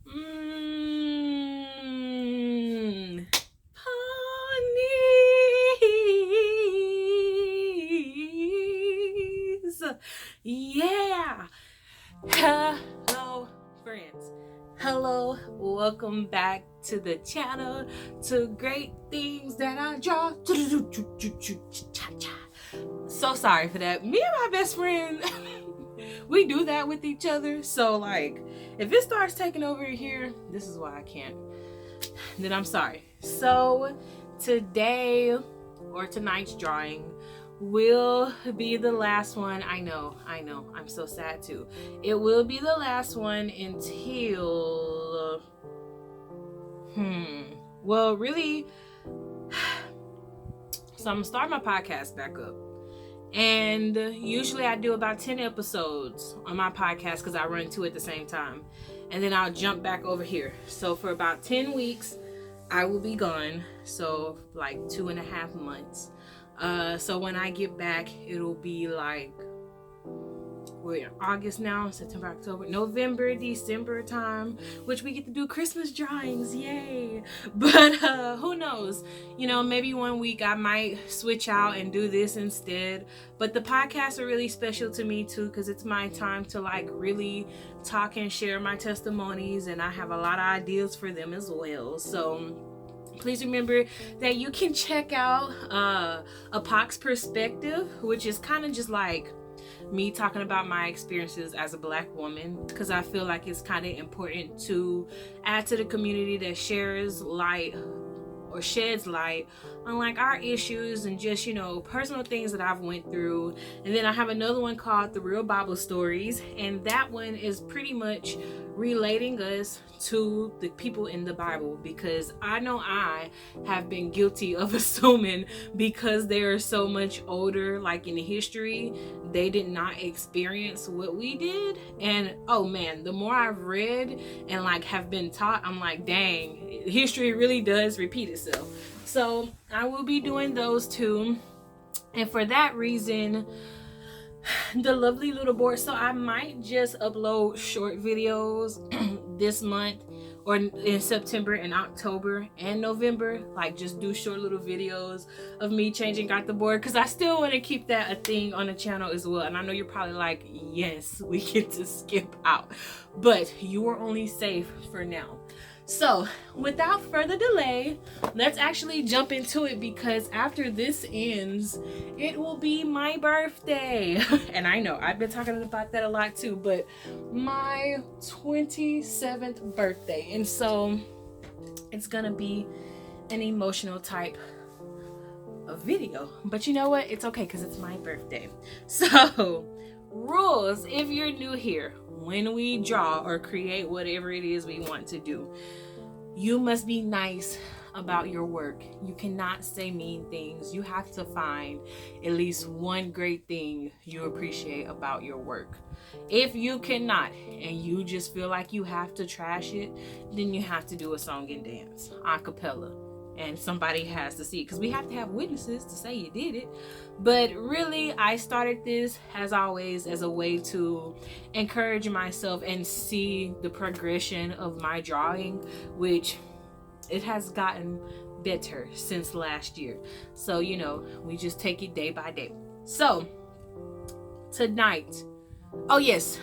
Mm, Ponies. Yeah. Hello, friends. Hello, welcome back to the channel, to great things that I draw. So sorry for that. Me and my best friend, we do that with each other. So, like, if it starts taking over here, this is why I can't. Then I'm sorry. So, today or tonight's drawing will be the last one. I know. I'm so sad too. It will be the last one until. Well, really. So, I'm gonna start my podcast back up. And usually I do about 10 episodes on my podcast because I run two at the same time. And then I'll jump back over here. So for about 10 weeks, I will be gone. So like 2.5 months. So when I get back, it'll be like, we're in August now, September, October, November, December time, which we get to do Christmas drawings, yay. But who knows, you know, maybe one week I might switch out and do this instead. But the podcasts are really special to me too, because it's my time to like really talk and share my testimonies, and I have a lot of ideas for them as well. So please remember that you can check out a Pox Perspective, which is kind of just like me talking about my experiences as a Black woman, because I feel like it's kind of important to add to the community that shares light or sheds light on like our issues and just, you know, personal things that I've went through. And then I have another one called The Real Bible Stories, and that one is pretty much relating us to the people in the Bible, because I know I have been guilty of assuming because they are so much older, like in history, they did not experience what we did. And oh man, the more I've read and like have been taught, I'm like, dang, history really does repeat itself. So I will be doing those too. And for that reason, the lovely little board, so I might just upload short videos this month, or in September and October and November, like just do short little videos of me changing out the board, because I still want to keep that a thing on the channel as well. And I know you're probably like, yes, we get to skip out, but you are only safe for now. So without further delay, let's actually jump into it, because after this ends, it will be my birthday. And I know I've been talking about that a lot too, but my 27th birthday. And so it's gonna be an emotional type of video, but you know what? It's okay, because it's my birthday. So rules, if you're new here, when we draw or create whatever it is we want to do, you must be nice about your work. You cannot say mean things. You have to find at least one great thing you appreciate about your work. If you cannot, and you just feel like you have to trash it, then you have to do a song and dance a cappella, and somebody has to see it, because we have to have witnesses to say you did it. But really, I started this, as always, as a way to encourage myself and see the progression of my drawing, which it has gotten better since last year. So, you know, we just take it day by day. So tonight, oh yes,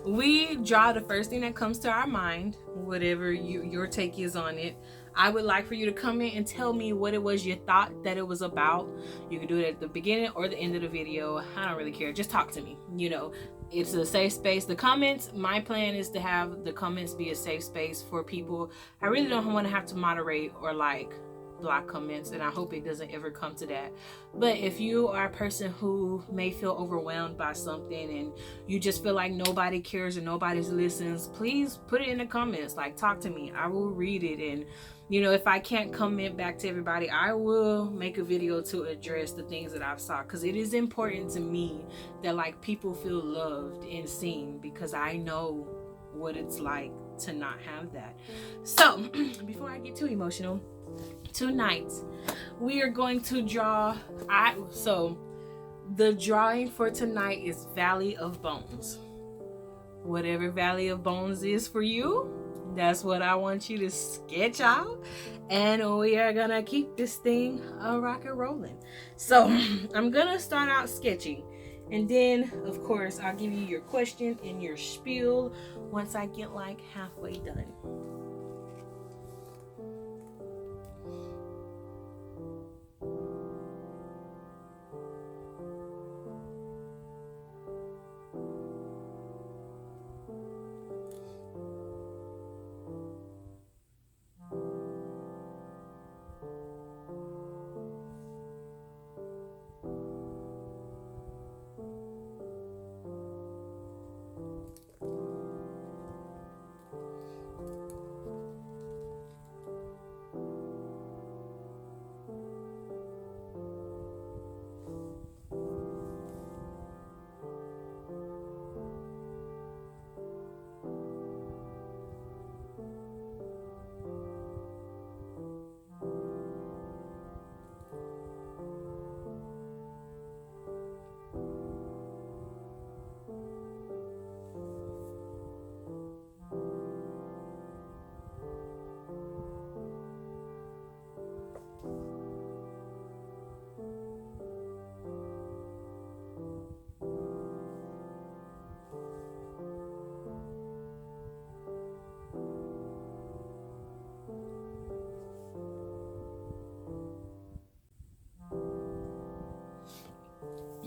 we draw the first thing that comes to our mind, whatever your take is on it. I would like for you to comment and tell me what it was you thought that it was about. You can do it at the beginning or the end of the video. I don't really care. Just talk to me. You know, it's a safe space. The comments, my plan is to have the comments be a safe space for people. I really don't want to have to moderate or like block comments, and I hope it doesn't ever come to that. But if you are a person who may feel overwhelmed by something and you just feel like nobody cares or nobody listens, please put it in the comments. Like, talk to me. I will read it, and you know, if I can't comment back to everybody, I will make a video to address the things that I've saw, because it is important to me that like people feel loved and seen, because I know what it's like to not have that. So before I get too emotional, tonight we are going to draw. So the drawing for tonight is Valley of Bones. whatever Valley of Bones is for you, that's what I want you to sketch out. And we are gonna keep this thing rock and rolling. So I'm gonna start out sketching, and then of course I'll give you your question and your spiel once I get like halfway done.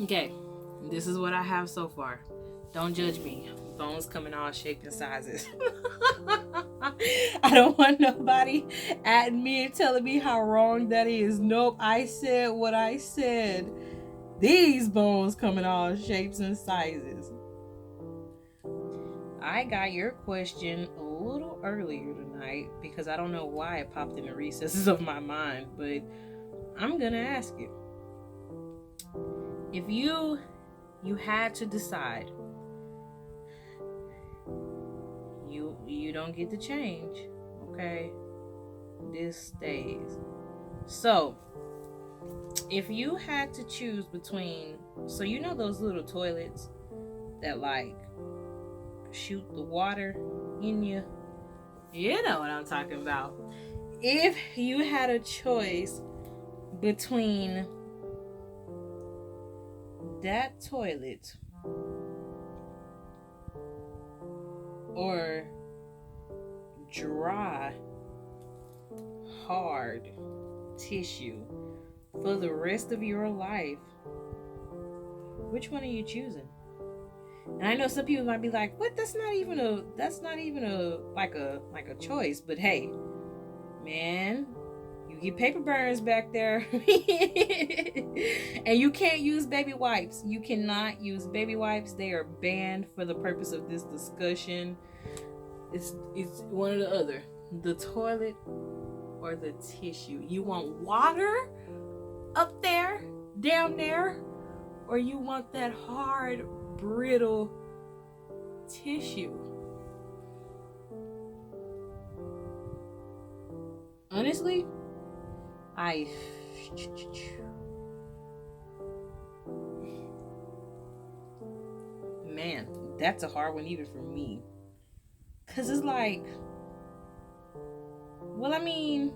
Okay, this is what I have so far. Don't judge me. Bones come in all shapes and sizes. I don't want nobody at me and telling me how wrong that is. Nope, I said what I said. These bones come in all shapes and sizes. I got your question a little earlier tonight because I don't know why it popped in the recesses of my mind, but I'm gonna ask it. If you had to decide, you don't get to change, okay? This stays. So, if you had to choose between, so you know those little toilets that like shoot the water in you? You know what I'm talking about. If you had a choice between that toilet or dry, hard tissue for the rest of your life, which one are you choosing? And I know some people might be like, "What? That's not even a like a choice." But hey, man, you get paper burns back there, and you can't use baby wipes. You cannot use baby wipes. They are banned for the purpose of this discussion. It's one or the other, the toilet or the tissue. You want water up there, down there, or you want that hard, brittle tissue? Honestly, man, that's a hard one even for me. Cause it's like, well, I mean,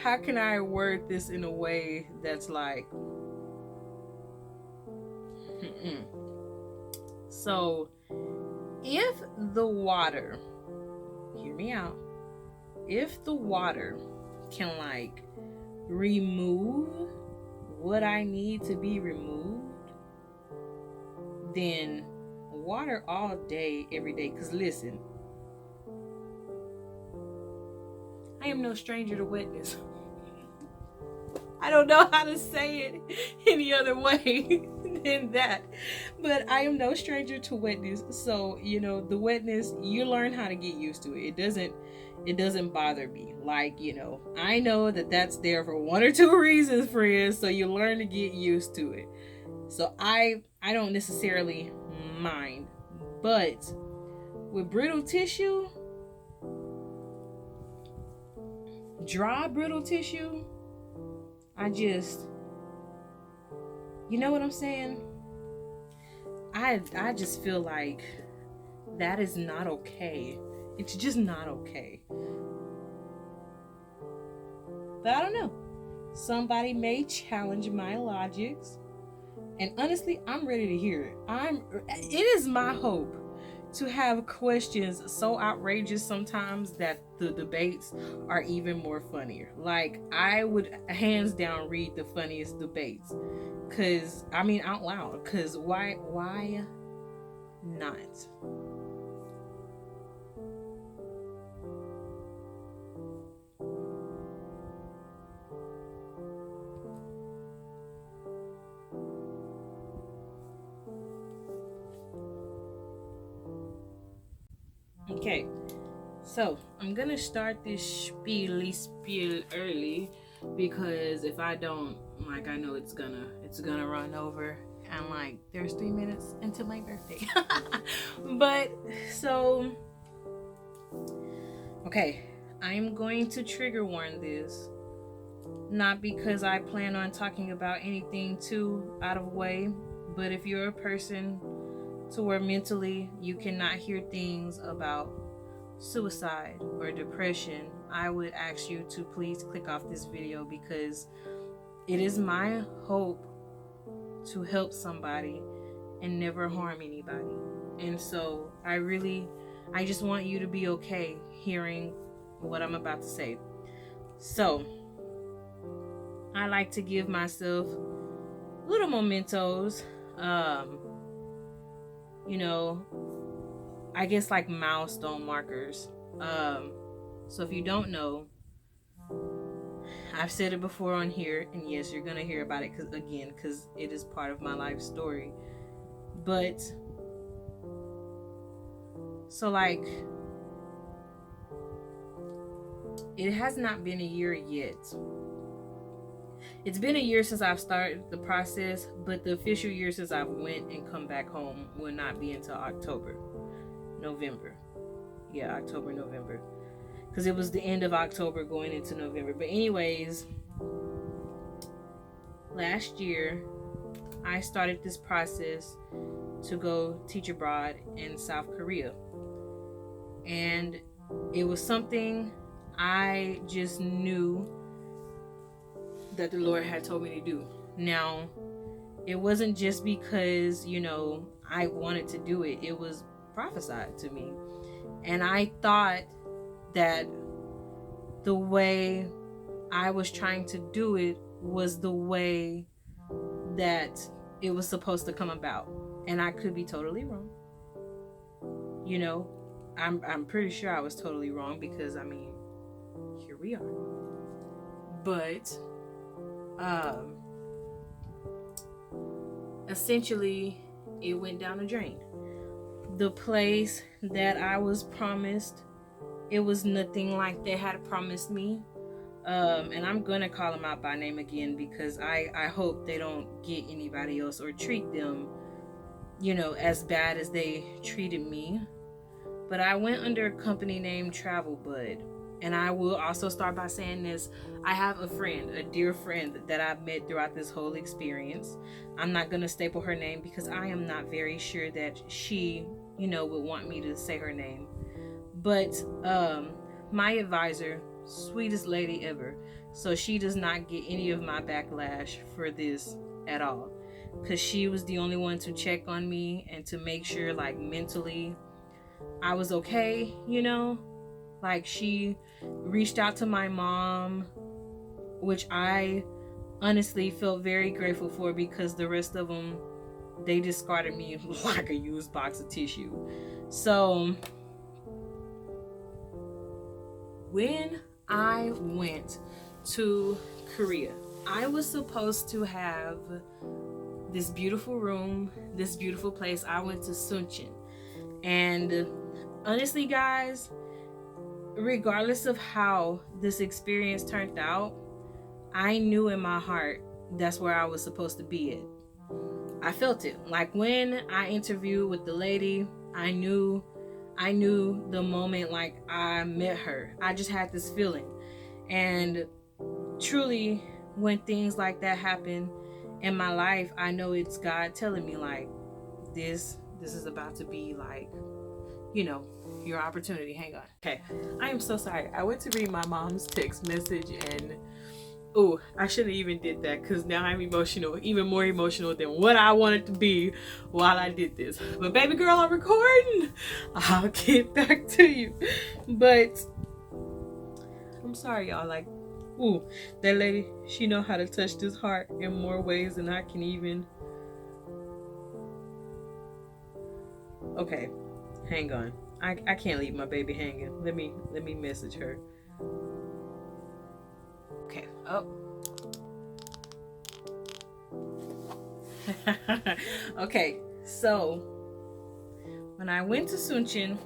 how can I word this in a way that's like, so if the water, hear me out, if the water can like remove what I need to be removed, then water all day, every day. Cause listen, I am no stranger to wetness. I don't know how to say it any other way than that, but I am no stranger to wetness. So, you know, the wetness, you learn how to get used to it. It doesn't bother me. Like, you know, I know that that's there for one or two reasons, friends. So you learn to get used to it. So I don't necessarily mind, but with brittle tissue, dry brittle tissue, you know what I'm saying? I just feel like that is not okay. It's just not okay. But I don't know. Somebody may challenge my logics. And honestly, I'm ready to hear it. It is my hope to have questions so outrageous sometimes that the debates are even more funnier. Like, I would hands down read the funniest debates. Out loud. Cause why not? Okay, so I'm gonna start this spiel early because if I don't, like, I know it's gonna run over, and like there's 3 minutes until my birthday. But so, okay, I'm going to trigger warn this, not because I plan on talking about anything too out of way, but if you're a person to where mentally you cannot hear things about suicide or depression, I would ask you to please click off this video, because it is my hope to help somebody and never harm anybody. And so I just want you to be okay hearing what I'm about to say. So I like to give myself little mementos, I guess like milestone markers. So if you don't know, I've said it before on here, and yes, you're gonna hear about it because it is part of my life story. But so, like, it has not been a year yet. It's been a year since I've started the process, but the official year since I've went and come back home will not be until November. Yeah, October, November. Because it was the end of October going into November. But anyways, last year, I started this process to go teach abroad in South Korea. And it was something I just knew that the Lord had told me to do. Now, it wasn't just because, I wanted to do it. It was prophesied to me. And I thought that the way I was trying to do it was the way that it was supposed to come about. And I could be totally wrong. I'm pretty sure I was totally wrong, because here we are. But essentially it went down the drain. The place that I was promised, it was nothing like they had promised me. And I'm gonna call them out by name again, because I hope they don't get anybody else or treat them, as bad as they treated me. But I went under a company named Travel Bud. And I will also start by saying this. I have a dear friend that I've met throughout this whole experience. I'm not going to staple her name because I am not very sure that she, would want me to say her name. But my advisor, sweetest lady ever. So she does not get any of my backlash for this at all. Because she was the only one to check on me and to make sure, like, mentally I was okay, Like, she reached out to my mom, which I honestly felt very grateful for, because the rest of them, they discarded me like a used box of tissue. So when I went to Korea, I was supposed to have this beautiful room, this beautiful place. I went to Suncheon. And honestly, guys, regardless of how this experience turned out, I knew in my heart that's where I was supposed to be at. I felt it. Like, when I interviewed with the lady, I knew the moment, like, I met her. I just had this feeling. And truly, when things like that happen in my life, I know it's God telling me like, this is about to be like, your opportunity. Hang on. Okay. I am so sorry. I went to read my mom's text message and I shouldn't even did that because now I'm emotional, even more emotional than what I wanted to be while I did this. But baby girl, I'm recording. I'll get back to you. But I'm sorry, y'all. Like, that lady, she know how to touch this heart in more ways than I can even. Okay, hang on. I can't leave my baby hanging. Let me message her. Okay. Oh. Okay. So when I went to Suncheon,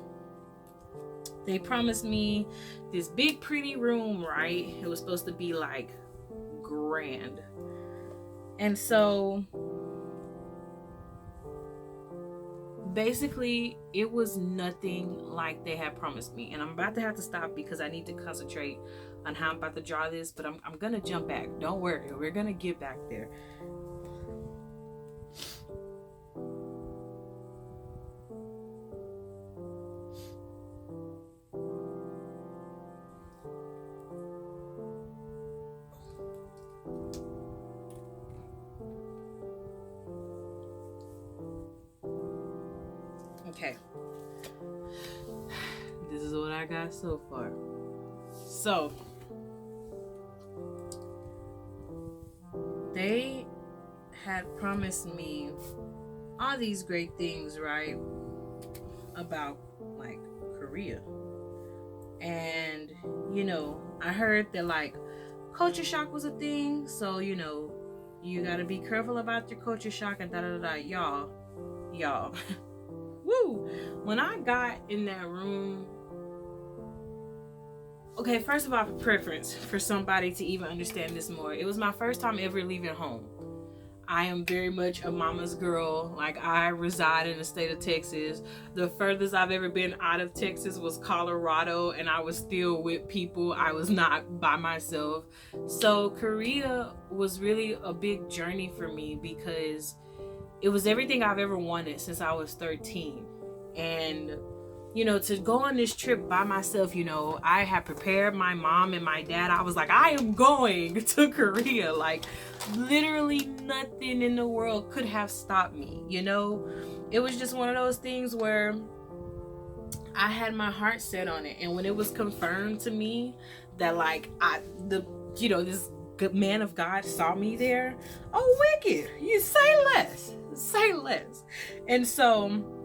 they promised me this big pretty room, right? It was supposed to be like grand. And so basically it was nothing like they had promised me. And I'm about to have to stop because I need to concentrate on how I'm about to draw this, but I'm gonna jump back. Don't worry, we're gonna get back there. Okay, this is what I got so far. So they had promised me all these great things, right, about like Korea. And I heard that like culture shock was a thing, so you gotta be careful about your culture shock and y'all woo. When I got in that room, okay, first of all, for preference for somebody to even understand this more, it was my first time ever leaving home. I am very much a mama's girl. Like, I reside in the state of Texas. The furthest I've ever been out of Texas was Colorado, and I was still with people. I was not by myself. So Korea was really a big journey for me because it was everything I've ever wanted since I was 13. And to go on this trip by myself, I had prepared my mom and my dad. I was like, I am going to Korea. Like, literally nothing in the world could have stopped me. It was just one of those things where I had my heart set on it. And when it was confirmed to me that like this good man of God saw me there, wicked, you say less. And so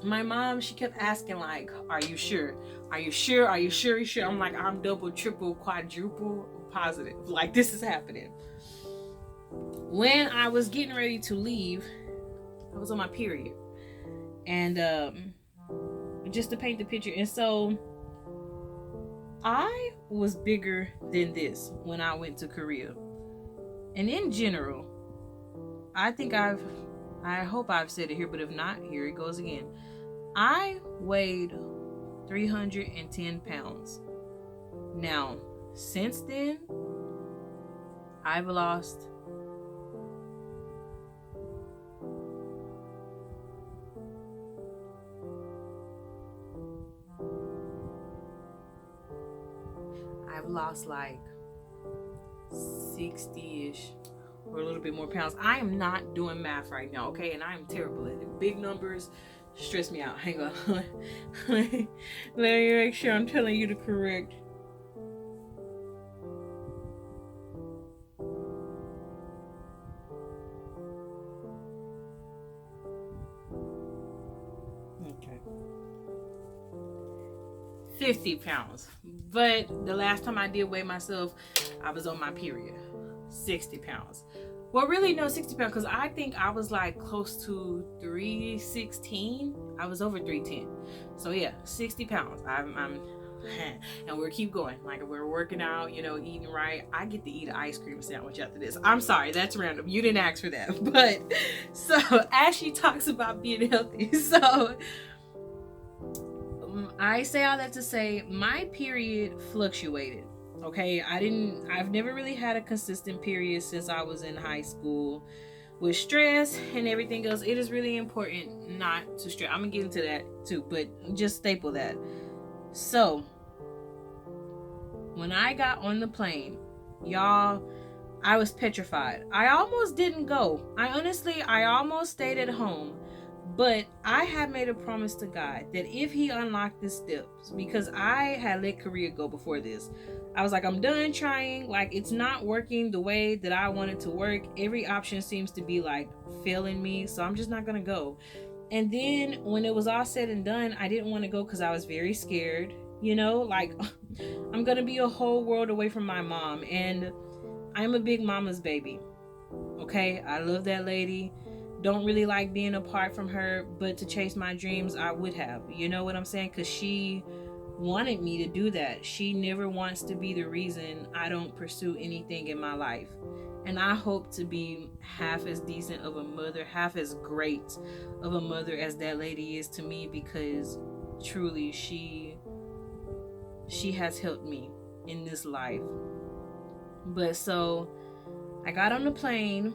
my mom, she kept asking like, are you sure? Are you sure? Are you sure? I'm like, I'm double, triple, quadruple positive. Like, this is happening. When I was getting ready to leave, I was on my period. And just to paint the picture. And so I was bigger than this when I went to Korea. And in general, I hope I've said it here, but if not, here it goes again. I weighed 310 pounds. Now, since then, I've lost like 60-ish or a little bit more pounds. I am not doing math right now, okay? And I am terrible at it. Big numbers stress me out. Hang on. Let me make sure I'm telling you the correct. Okay. 50 pounds. But the last time I did weigh myself, I was on my period. 60 pounds. Well, really, no, 60 pounds, because I think I was like close to 316. I was over 310. So yeah, 60 pounds. I'm and we'll keep going. Like, we're working out, eating right. I get to eat an ice cream sandwich after this. I'm sorry, that's random. You didn't ask for that. But so as she talks about being healthy, so I say all that to say my period fluctuated. Okay, I've never really had a consistent period since I was in high school. With stress and everything else, it is really important not to stress. I'm gonna get into that too, but just staple that. So, when I got on the plane, y'all, I was petrified. I almost didn't go. I almost stayed at home. But I had made a promise to God that if He unlocked the steps, because I had let Korea go before this, I was like, I'm done trying. Like, it's not working the way that I want it to work. Every option seems to be like failing me. So I'm just not going to go. And then when it was all said and done, I didn't want to go because I was very scared. You know, like, I'm going to be a whole world away from my mom. And I'm a big mama's baby. Okay, I love that lady. Don't really like being apart from her, but to chase my dreams, I would have. You know what I'm saying? Because she wanted me to do that. She never wants to be the reason I don't pursue anything in my life. And I hope to be half as decent of a mother, half as great of a mother as that lady is to me, because truly she has helped me in this life. But so I got on the plane,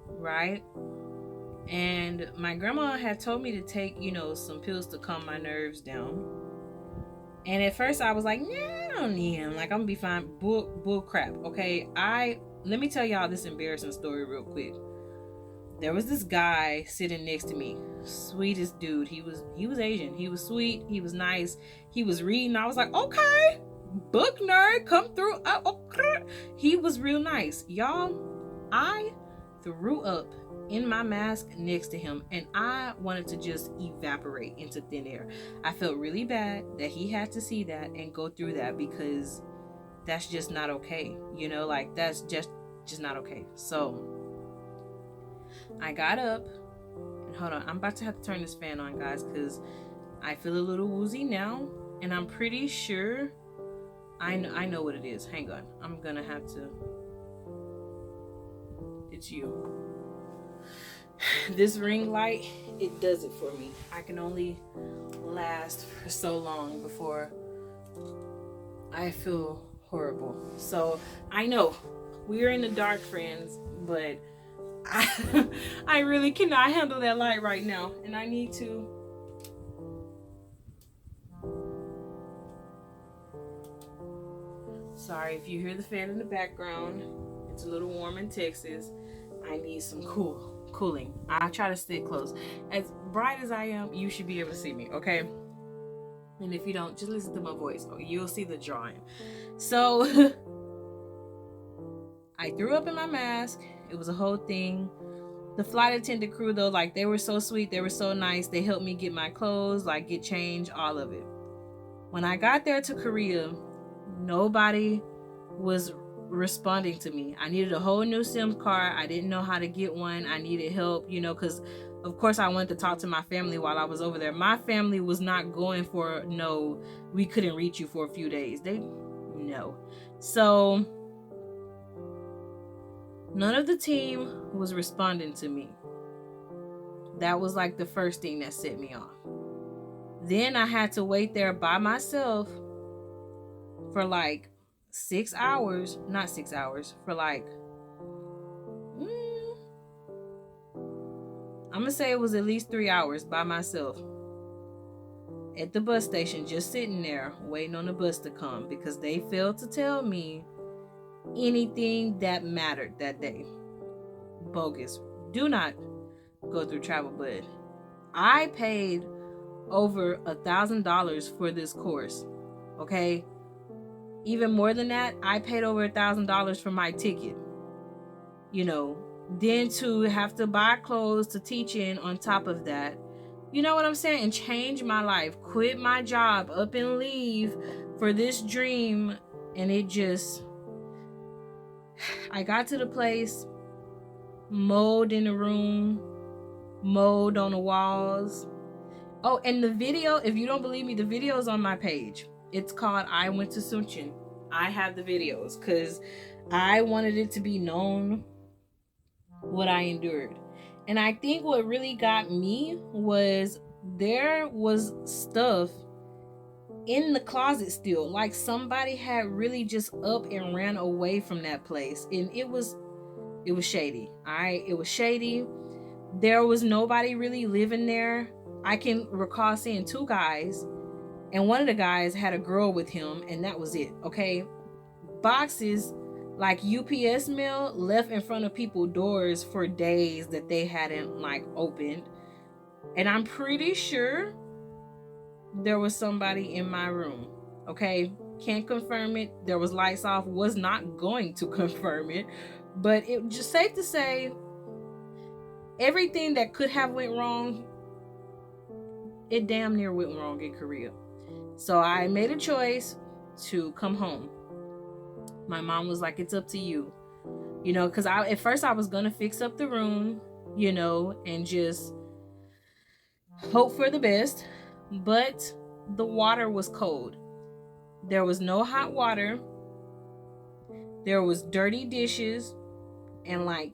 right? And my grandma had told me to take, some pills to calm my nerves down. And at first I was like, nah, I don't need them. Like, I'm gonna be fine. Bull crap. Okay, let me tell y'all this embarrassing story real quick. There was this guy sitting next to me, sweetest dude. He was Asian. He was sweet. He was nice. He was reading. I was like, okay, book nerd, come through. Okay. He was real nice, y'all. I threw up in my mask next to him, and I wanted to just evaporate into thin air. I felt really bad that he had to see that and go through that, because that's just not okay. Like, that's just not okay. So I got up, and hold on, I'm about to have to turn this fan on, guys, because I feel a little woozy now, and I'm pretty sure I know what it is. Hang on, I'm gonna have to. It's you. This ring light, it does it for me. I can only last for so long before I feel horrible. So I know we're in the dark, friends, but I really cannot handle that light right now, and I need to. Sorry if you hear the fan in the background. It's a little warm in Texas. I need some cooling. I try to stay close. As bright as I am, you should be able to see me, okay? And if you don't, just listen to my voice. You'll see the drawing. So I threw up in my mask. It was a whole thing. The flight attendant crew, though, like, they were so sweet. They were so nice. They helped me get my clothes, like, get changed, all of it. When I got there to Korea, nobody was responding to me. I needed a whole new SIM card. I didn't know how to get one. I needed help, because of course I wanted to talk to my family while I was over there. My family was not going for, no, we couldn't reach you for a few days. No. So none of the team was responding to me. That was like the first thing that set me off. Then I had to wait there by myself for like 6 hours, not 6 hours, for like, I'm gonna say it was at least 3 hours by myself at the bus station, just sitting there waiting on the bus to come, because they failed to tell me anything that mattered that day. Bogus. Do not go through travel, but I paid over $1,000 for this course. Okay, even more than that, I paid over $1,000 for my ticket. Then to have to buy clothes to teach in on top of that. You know what I'm saying? And change my life, quit my job, up and leave for this dream. And it just, I got to the place, mold in the room, mold on the walls. Oh, and the video, if you don't believe me, the video is on my page. It's called I Went to Suncheon. I have the videos because I wanted it to be known what I endured. And I think what really got me was there was stuff in the closet still. Like somebody had really just up and ran away from that place. And it was shady. All right. It was shady. There was nobody really living there. I can recall seeing 2 guys, and one of the guys had a girl with him, and that was it. Okay. Boxes like UPS mail left in front of people's doors for days that they hadn't like opened. And I'm pretty sure there was somebody in my room. Okay. Can't confirm it. There was lights off. Was not going to confirm it. But it just safe to say everything that could have went wrong, it damn near went wrong in Korea. So I made a choice to come home. My mom was like, it's up to you. You know, because at first I was going to fix up the room, you know, and just hope for the best. But the water was cold. There was no hot water. There was dirty dishes and like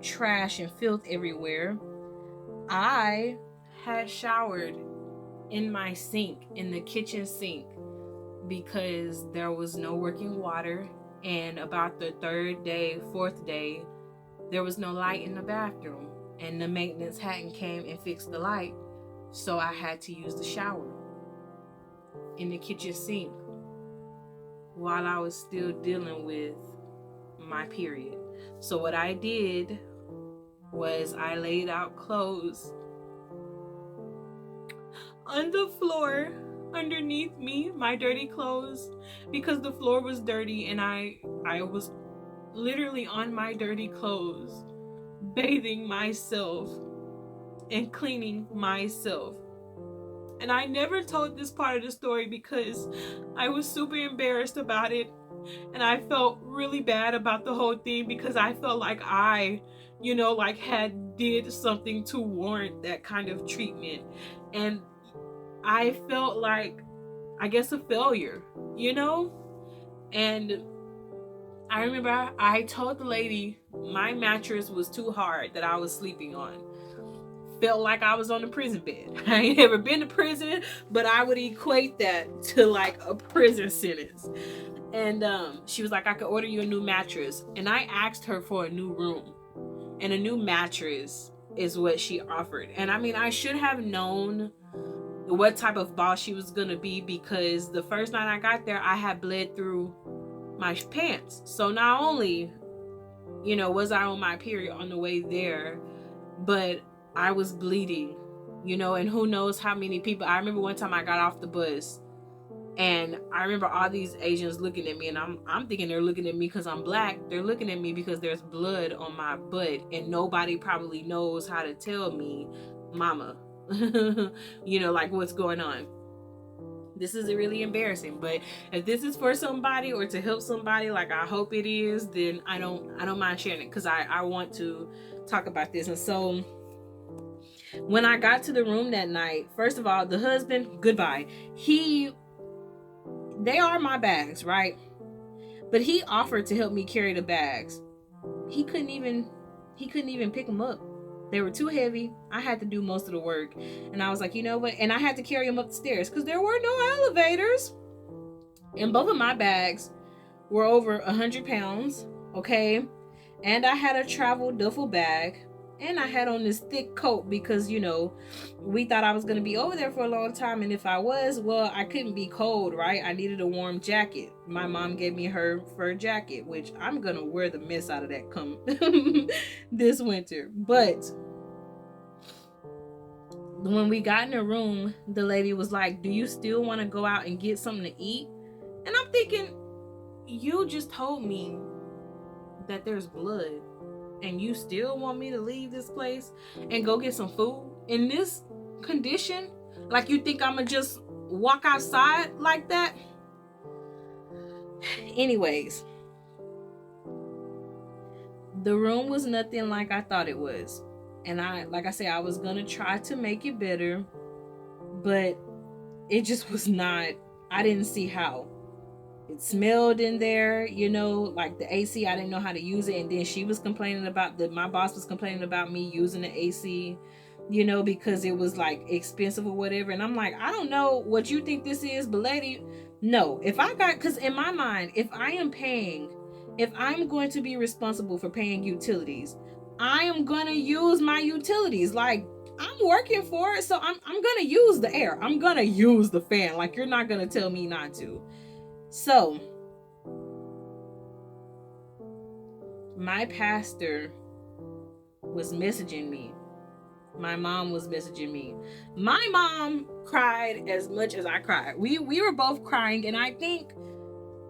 trash and filth everywhere. I had showered in my sink, in the kitchen sink, because there was no working water. And about the 3rd day, 4th day, there was no light in the bathroom, and the maintenance hadn't came and fixed the light. So I had to use the shower in the kitchen sink while I was still dealing with my period. So what I did was I laid out clothes on the floor underneath me, my dirty clothes, because the floor was dirty, and I was literally on my dirty clothes, bathing myself and cleaning myself. And I never told this part of the story because I was super embarrassed about it, and I felt really bad about the whole thing because I felt like I, you know, like had did something to warrant that kind of treatment. And I felt like, I guess, a failure, you know? And I remember I told the lady my mattress was too hard that I was sleeping on. Felt like I was on a prison bed. I ain't never been to prison, but I would equate that to like a prison sentence. And she was like, I could order you a new mattress. And I asked her for a new room. And a new mattress is what she offered. And I mean, I should have known what type of boss she was gonna be, because the first night I got there, I had bled through my pants. So not only, you know, was I on my period on the way there, but I was bleeding, you know, and who knows how many people. I remember one time I got off the bus, and I remember all these Asians looking at me, and I'm thinking they're looking at me because I'm black. They're looking at me because there's blood on my butt, and nobody probably knows how to tell me, mama, you know, like what's going on. This is really embarrassing, but if this is for somebody or to help somebody, like I hope it is, then I don't mind sharing it, because I want to talk about this. And so when I got to the room that night, first of all, the husband, goodbye. They are my bags, right? But he offered to help me carry the bags. He couldn't even pick them up. They were too heavy. I had to do most of the work. And I was like, you know what? And I had to carry them up the stairs because there were no elevators. And both of my bags were over 100 pounds, okay? And I had a travel duffel bag. And I had on this thick coat because, you know, we thought I was going to be over there for a long time. And if I was, well, I couldn't be cold, right? I needed a warm jacket. My mom gave me her fur jacket, which I'm going to wear the mess out of that come this winter. But when we got in the room, the lady was like, do you still want to go out and get something to eat? And I'm thinking, you just told me that there's blood, and you still want me to leave this place and go get some food in this condition? Like, you think I'm gonna just walk outside like that? Anyways, the room was nothing like I thought it was. And like I said, I was gonna try to make it better, but it just was not. I didn't see how. It smelled in there, you know, like the AC, I didn't know how to use it. And then she was complaining about my boss was complaining about me using the AC. you know, because it was like expensive or whatever. And I'm like, I don't know what you think this is, but lady, no. If I got, because in my mind, if I'm going to be responsible for paying utilities, I am going to use my utilities. Like, I'm working for it, so I'm going to use the air. I'm going to use the fan. Like, you're not going to tell me not to. So, my pastor was messaging me. My mom was messaging me. My mom cried as much as I cried. We were both crying, and I think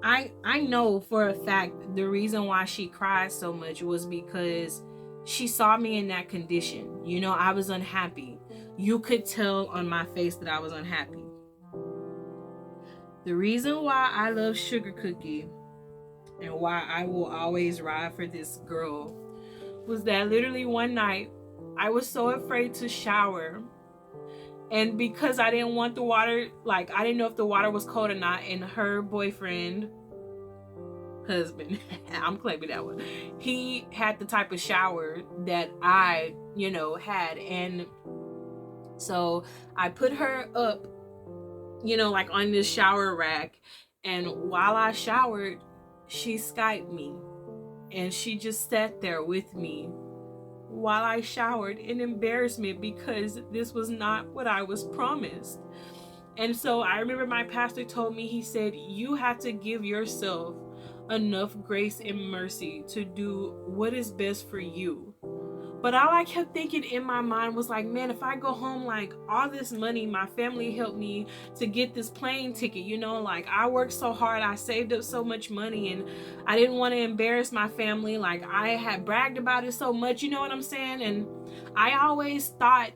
I know for a fact the reason why she cried so much was because she saw me in that condition. You know, I was unhappy. You could tell on my face that I was unhappy. The reason why I love Sugar Cookie and why I will always ride for this girl was that literally one night I was so afraid to shower, and because I didn't want the water, like I didn't know if the water was cold or not, and her husband, I'm claiming that one, he had the type of shower that I, you know, had. And so I put her up, you know, like on this shower rack, and while I showered, she Skyped me, and she just sat there with me while I showered in embarrassment, because this was not what I was promised. And so I remember my pastor told me, he said, you have to give yourself enough grace and mercy to do what is best for you. But all I kept thinking in my mind was like, man, if I go home, like all this money, my family helped me to get this plane ticket, you know, like I worked so hard, I saved up so much money, and I didn't want to embarrass my family. Like I had bragged about it so much, you know what I'm saying? And I always thought,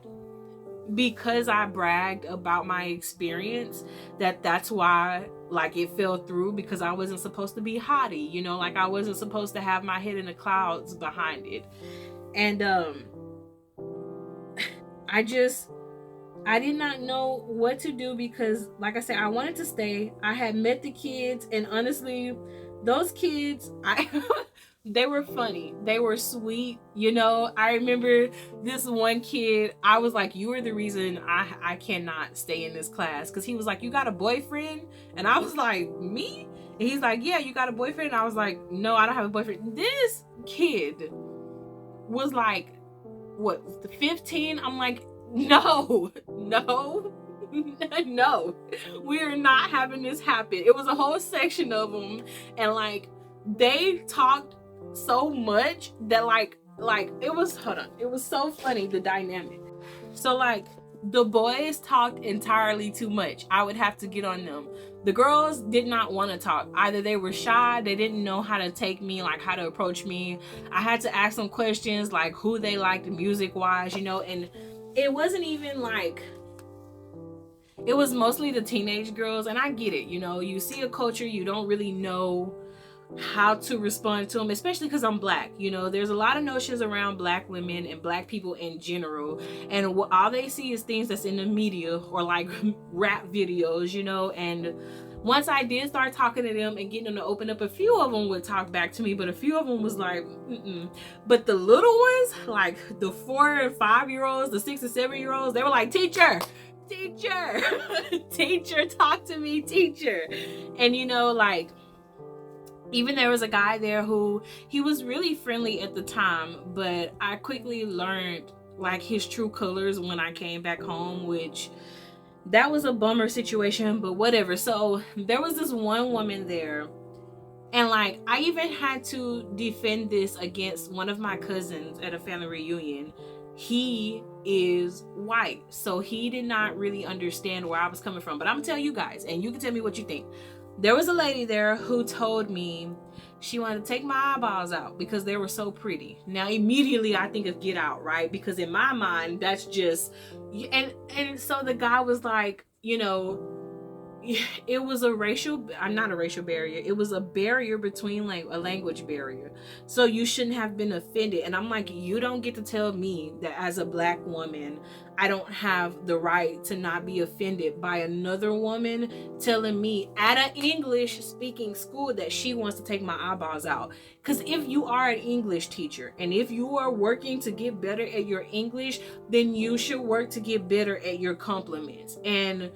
because I bragged about my experience, that's why like it fell through, because I wasn't supposed to be haughty, you know, like I wasn't supposed to have my head in the clouds behind it. And I did not know what to do, because like I said, I wanted to stay. I had met the kids, and honestly, those kids, they were funny. They were sweet. You know, I remember this one kid, I was like, you are the reason I cannot stay in this class. Because he was like, you got a boyfriend? And I was like, me? And he's like, yeah, you got a boyfriend? And I was like, no, I don't have a boyfriend. This kid was like, what, 15? I'm like, no, we are not having this happen. It was a whole section of them, and like they talked so much that like it was, it was so funny, the dynamic. So like the boys talked entirely too much. I would have to get on them. The girls did not want to talk. Either they were shy, they didn't know how to take me, like how to approach me. I had to ask them questions like who they liked music wise, you know, and it wasn't even like, it was mostly the teenage girls. And I get it, you know, you see a culture, you don't really know how to respond to them, especially because I'm black. You know, there's a lot of notions around black women and black people in general, and all they see is things that's in the media or like rap videos, you know. And once I did start talking to them and getting them to open up, a few of them would talk back to me, but a few of them was like, mm-mm. But the little ones, like the 4 and 5 year olds, the 6 and 7 year olds, they were like, teacher teacher, talk to me, teacher. And you know, like, even there was a guy there who, he was really friendly at the time, but I quickly learned like his true colors when I came back home, which that was a bummer situation, but whatever. So there was this one woman there, and like I even had to defend this against one of my cousins at a family reunion. He is white, so he did not really understand where I was coming from, but I'm gonna tell you guys, and you can tell me what you think. There was a lady there who told me she wanted to take my eyeballs out because they were so pretty. Now immediately I think of Get Out, right? Because in my mind that's just, and so the guy was like, you know, it was not a racial barrier. It was a barrier between, like, a language barrier. So you shouldn't have been offended. And I'm like, you don't get to tell me that as a black woman, I don't have the right to not be offended by another woman telling me at an English speaking school that she wants to take my eyeballs out. Because if you are an English teacher and if you are working to get better at your English, then you should work to get better at your compliments. And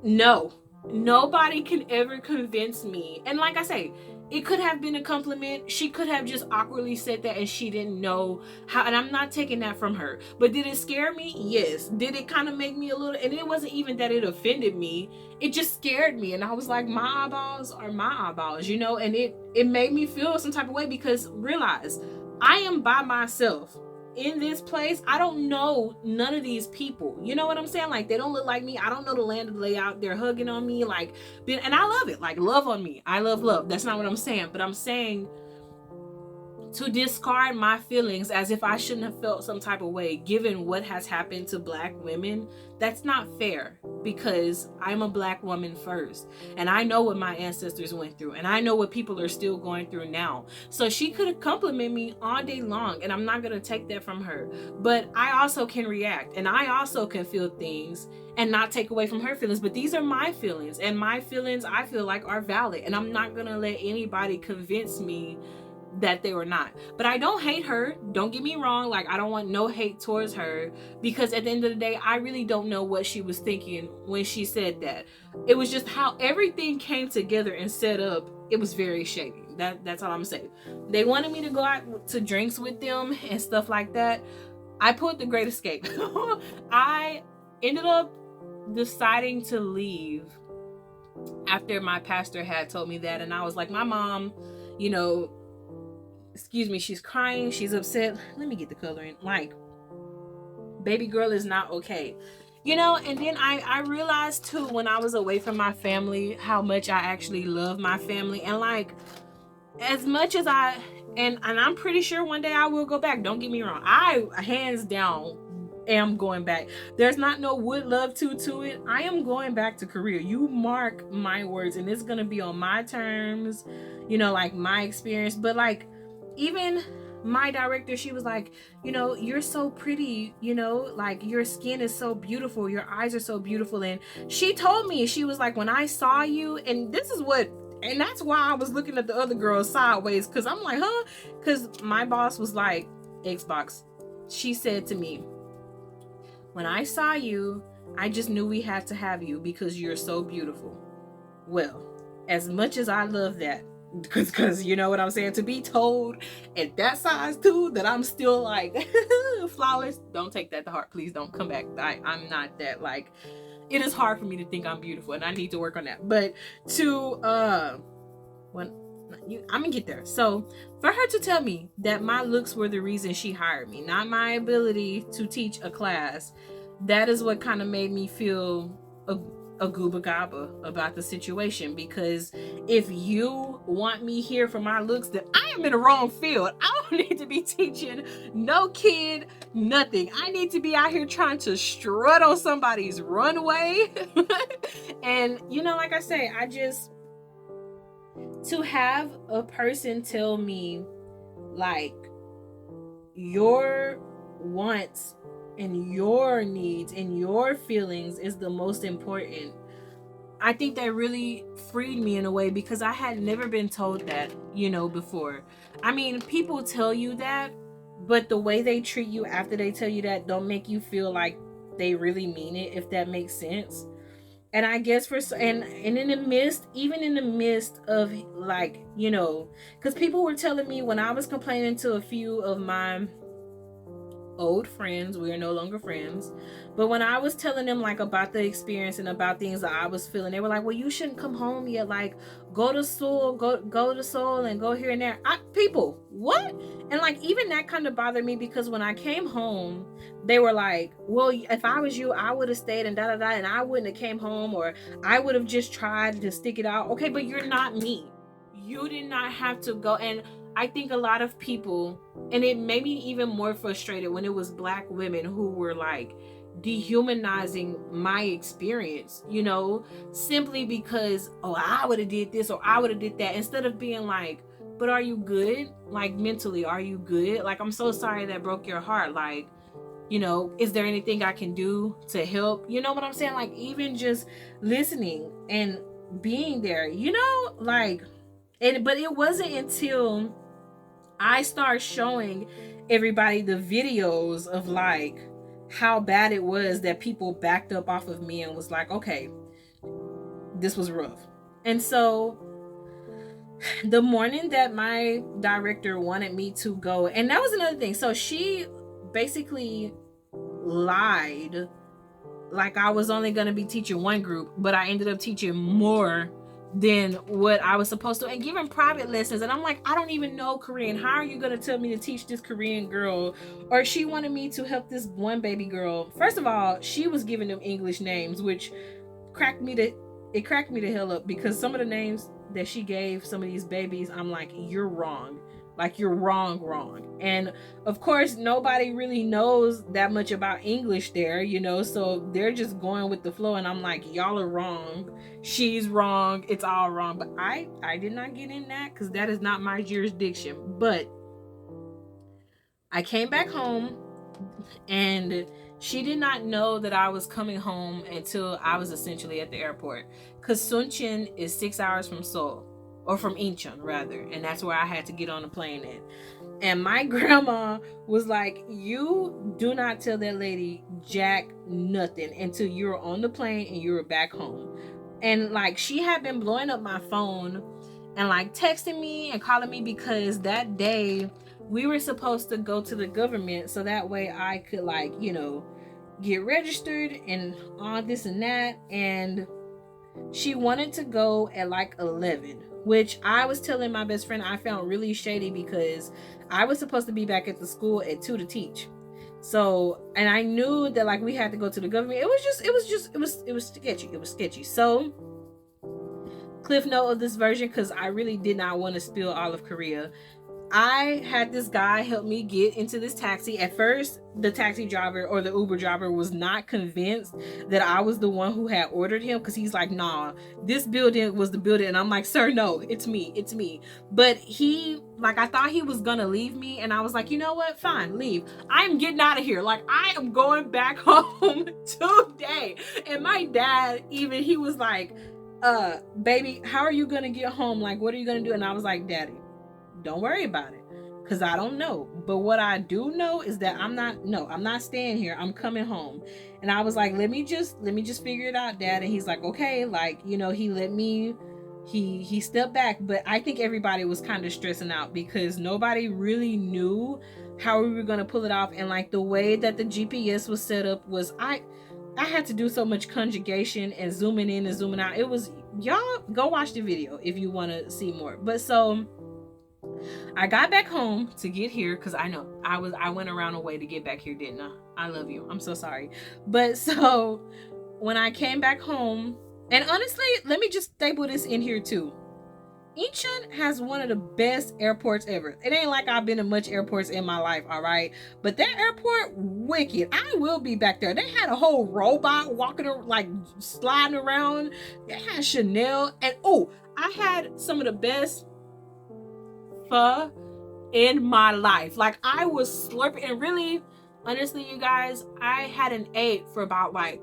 no, nobody can ever convince me. And like I say, it could have been a compliment. She could have just awkwardly said that and she didn't know how. And I'm not taking that from her. But did it scare me? Yes. Did it kind of make me a little... And it wasn't even that it offended me. It just scared me. And I was like, my eyeballs are my eyeballs, you know? And it made me feel some type of way, because realize, I am by myself in this place. I don't know none of these people, you know what I'm saying? Like, they don't look like me. I don't know the land of the layout. They're hugging on me, like, and I love it. Like, love on me. I love. That's not what I'm saying, but I'm saying to discard my feelings as if I shouldn't have felt some type of way given what has happened to black women. That's not fair, because I'm a black woman first, and I know what my ancestors went through, and I know what people are still going through now. So she could have complimented me all day long, and I'm not going to take that from her. But I also can react, and I also can feel things and not take away from her feelings. But these are my feelings, and my feelings, I feel like, are valid, and I'm not going to let anybody convince me that they were not. But I don't hate her, don't get me wrong. Like, I don't want no hate towards her, because at the end of the day, I really don't know what she was thinking when she said that. It was just how everything came together and set up. It was very shady. That's all I'm saying. They wanted me to go out to drinks with them and stuff like that. I pulled the Great Escape. I ended up deciding to leave after my pastor had told me that, and I was like, my mom, you know, excuse me, she's crying, she's upset. Let me get the coloring. Like, baby girl is not okay, you know. And then I realized too, when I was away from my family, how much I actually love my family. And like, as much as and I'm pretty sure one day I will go back, don't get me wrong, I hands down am going back. There's not no would love to it. I am going back to Korea. You mark my words, and it's gonna be on my terms, you know, like my experience. But like, even my director, she was like, you know, you're so pretty, you know, like, your skin is so beautiful, your eyes are so beautiful. And she told me, she was like, when I saw you, and this is what, and that's why I was looking at the other girls sideways, because I'm like, huh? Because my boss was like, Xbox, she said to me, when I saw you, I just knew we had to have you because you're so beautiful. Well, as much as I love that, because you know what I'm saying, to be told at that size too that I'm still like flawless, don't take that to heart. Please don't come back. I'm not that. Like, it is hard for me to think I'm beautiful, and I need to work on that. But to I'm gonna get there. So for her to tell me that my looks were the reason she hired me, not my ability to teach a class, that is what kind of made me feel a gooba gaba about the situation. Because if you want me here for my looks, then I am in the wrong field. I don't need to be teaching no kid nothing. I need to be out here trying to strut on somebody's runway. And you know, like I say, to have a person tell me like, your wants and your needs and your feelings is the most important, I think that really freed me in a way, because I had never been told that, you know, before. I mean, people tell you that, but the way they treat you after they tell you that don't make you feel like they really mean it, if that makes sense. And I guess and in the midst, even in the midst of, like, you know, because people were telling me when I was complaining to a few of my old friends, we are no longer friends, but when I was telling them like about the experience and about things that I was feeling, they were like, well, you shouldn't come home yet, like, go to Seoul, go to Seoul and go here and there. People, what? And like, even that kind of bothered me, because when I came home, they were like, well, if I was you, I would have stayed and da da da, and I wouldn't have came home, or I would have just tried to stick it out. Okay, but you're not me. You did not have to go. And I think a lot of people, and it made me even more frustrated when it was black women who were like, dehumanizing my experience, simply because, oh, I would have did this or I would have did that, instead of being like, but are you good? Like, mentally, are you good? Like, I'm so sorry that broke your heart. Like, is there anything I can do to help? You know what I'm saying? Like, even just listening and being there, like, but it wasn't until I started showing everybody the videos of like how bad it was that people backed up off of me and was like, okay, this was rough. And so the morning that my director wanted me to go, and that was another thing. So she basically lied, like I was only going to be teaching one group, but I ended up teaching more than what I was supposed to, and giving private lessons. And I'm like, I don't even know Korean. How are you going to tell me to teach this Korean girl? Or she wanted me to help this one baby girl. First of all, she was giving them English names, which cracked me the hell up, because some of the names that she gave some of these babies, I'm like, you're wrong. Like, you're wrong. And of course, nobody really knows that much about English there, so they're just going with the flow. And I'm like, y'all are wrong. She's wrong. It's all wrong. But I did not get in that, because that is not my jurisdiction. But I came back home, and she did not know that I was coming home until I was essentially at the airport, because Suncheon is 6 hours from Seoul, or from Incheon rather, and that's where I had to get on the plane in. And my grandma was like, you do not tell that lady jack nothing until you're on the plane and you're back home. And like, she had been blowing up my phone and like texting me and calling me, because that day we were supposed to go to the government so that way I could like, get registered and all this and that. And she wanted to go at like 11, which I was telling my best friend I found really shady, because I was supposed to be back at the school at 2 to teach. So, and I knew that like we had to go to the government. It was sketchy. So, cliff note of this version, because I really did not want to spill all of Korea. I had this guy help me get into this taxi. At first, the taxi driver or the Uber driver was not convinced that I was the one who had ordered him, because he's like, nah, this building was the building. And I'm like, sir, no, it's me. But he, like, I thought he was gonna leave me, and I was like, you know what, fine, leave. I'm getting out of here. Like, I am going back home today. And my dad, even, he was like, baby, how are you gonna get home? Like, what are you gonna do? And I was like, Daddy, don't worry about it, because I don't know. But what I do know is that I'm not staying here. I'm coming home. And I was like, let me just figure it out, Dad. And he's like, okay. Like, he let me, he stepped back. But I think everybody was kind of stressing out, because nobody really knew how we were going to pull it off. And like the way that the GPS was set up was, I had to do so much conjugation and zooming in and zooming out. It was, y'all go watch the video if you want to see more. But so I got back home to get here, because I know I went around a way to get back here, didn't I? I love you. I'm so sorry. But so when I came back home, and honestly, let me just staple this in here too. Incheon has one of the best airports ever. It ain't like I've been to much airports in my life, all right? But that airport, wicked. I will be back there. They had a whole robot walking, like sliding around. They had Chanel, and I had some of the best pho in my life. Like, I was slurping, and really, honestly, you guys, I hadn't ate for about like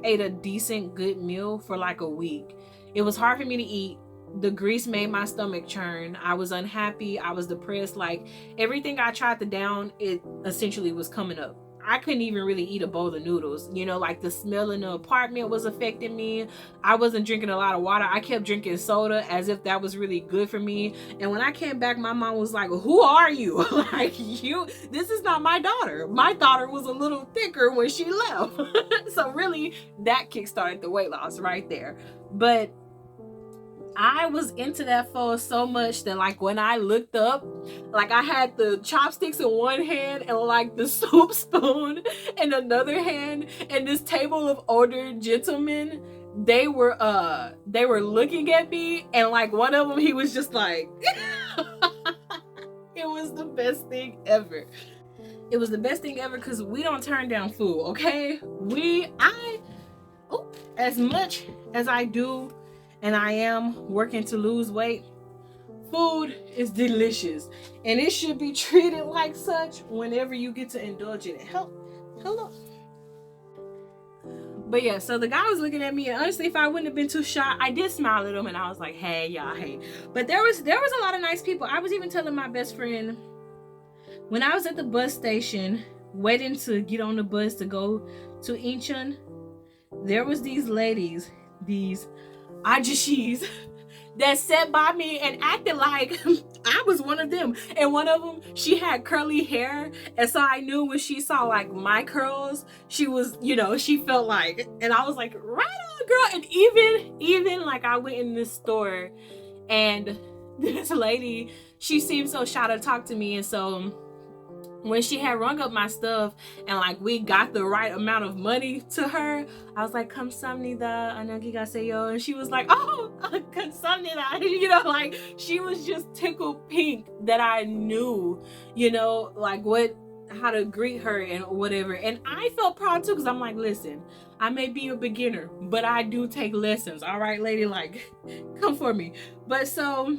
ate a decent good meal for like a week. It was hard for me to eat. The grease made my stomach churn. I was unhappy. I was depressed. Like, everything I tried to down, it essentially was coming up. I couldn't even really eat a bowl of noodles. Like, the smell in the apartment was affecting me. I wasn't drinking a lot of water. I kept drinking soda as if that was really good for me. And when I came back, my mom was like, who are you? Like, this is not my daughter. My daughter was a little thicker when she left. So really, that kickstarted the weight loss right there. But I was into that pho so much that like when I looked up, like I had the chopsticks in one hand and like the soup spoon in another hand, and this table of older gentlemen, they were looking at me, and like one of them, he was just like it was the best thing ever. It was the best thing ever because we don't turn down food, okay? As much as I do and I am working to lose weight, food is delicious. And it should be treated like such whenever you get to indulge in it. Hello. But yeah, so the guy was looking at me, and honestly, if I wouldn't have been too shy, I did smile at him, and I was like, hey, y'all, hey. But there was a lot of nice people. I was even telling my best friend, when I was at the bus station, waiting to get on the bus to go to Incheon, there was these ladies, these ajishis, that sat by me and acted like I was one of them. And one of them, she had curly hair, and so I knew when she saw like my curls, she was, she felt like, and I was like, right on, girl. And even like I went in this store, and this lady, she seemed so shy to talk to me, and so when she had rung up my stuff and like we got the right amount of money to her, I was like, kamsamnida, 안녕히가세요. And she was like, oh, kamsamnida. Like she was just tickled pink that I knew, like how to greet her and whatever. And I felt proud too, because I'm like, listen, I may be a beginner, but I do take lessons. All right, lady, like come for me. But so,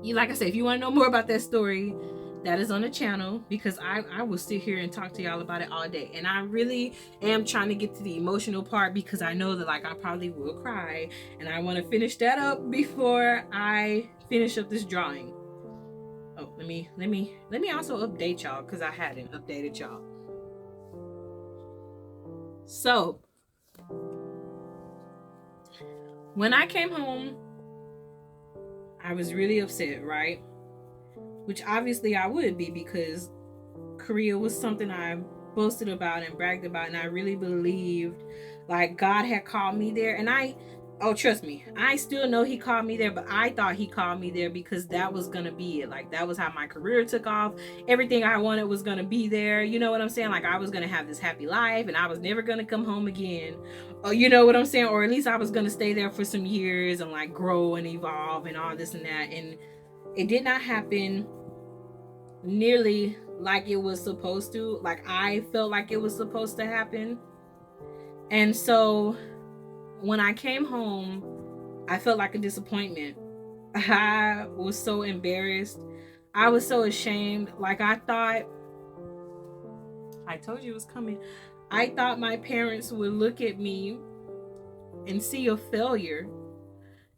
like I said, if you want to know more about that story, that is on the channel, because I will sit here and talk to y'all about it all day. And I really am trying to get to the emotional part, because I know that like I probably will cry, and I want to finish that up before I finish up this drawing. Oh, let me also update y'all, because I hadn't updated y'all. So when I came home, I was really upset, right? Which obviously I would be, because Korea was something I boasted about and bragged about, and I really believed like God had called me there. And trust me, I still know he called me there, but I thought he called me there because that was gonna be it. Like that was how my career took off. Everything I wanted was gonna be there. You know what I'm saying? Like I was gonna have this happy life, and I was never gonna come home again. You know what I'm saying? Or at least I was gonna stay there for some years and like grow and evolve and all this and that. And it did not happen nearly like it was supposed to. Like I felt like it was supposed to happen. And so when I came home, I felt like a disappointment. I was so embarrassed. I was so ashamed. Like I told you it was coming. I thought my parents would look at me and see a failure.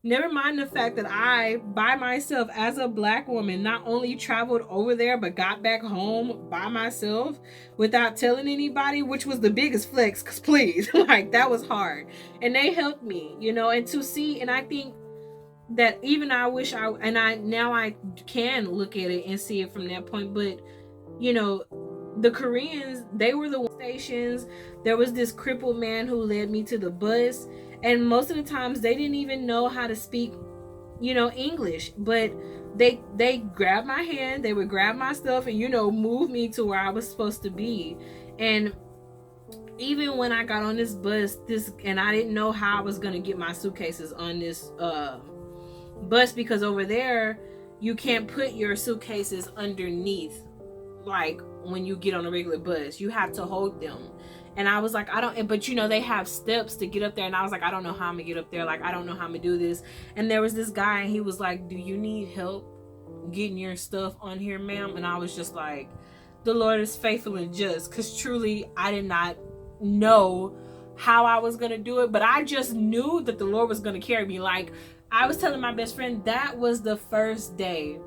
Never mind the fact that I, by myself, as a Black woman, not only traveled over there, but got back home by myself without telling anybody, which was the biggest flex, because please, like, that was hard. And they helped me, and to see, and I think that even now I can look at it and see it from that point, but, the Koreans, they were the stations. There was this crippled man who led me to the bus. And most of the times they didn't even know how to speak, English, but they grabbed my hand, they would grab my stuff and, move me to where I was supposed to be. And even when I got on this bus, and I didn't know how I was going to get my suitcases on this bus, because over there, you can't put your suitcases underneath, like when you get on a regular bus, you have to hold them. And I was like, but they have steps to get up there. And I was like, I don't know how I'm gonna get up there. Like, I don't know how I'm gonna do this. And there was this guy, and he was like, do you need help getting your stuff on here, ma'am? And I was just like, the Lord is faithful and just, because truly I did not know how I was gonna do it, but I just knew that the Lord was gonna carry me. Like I was telling my best friend, that was the first day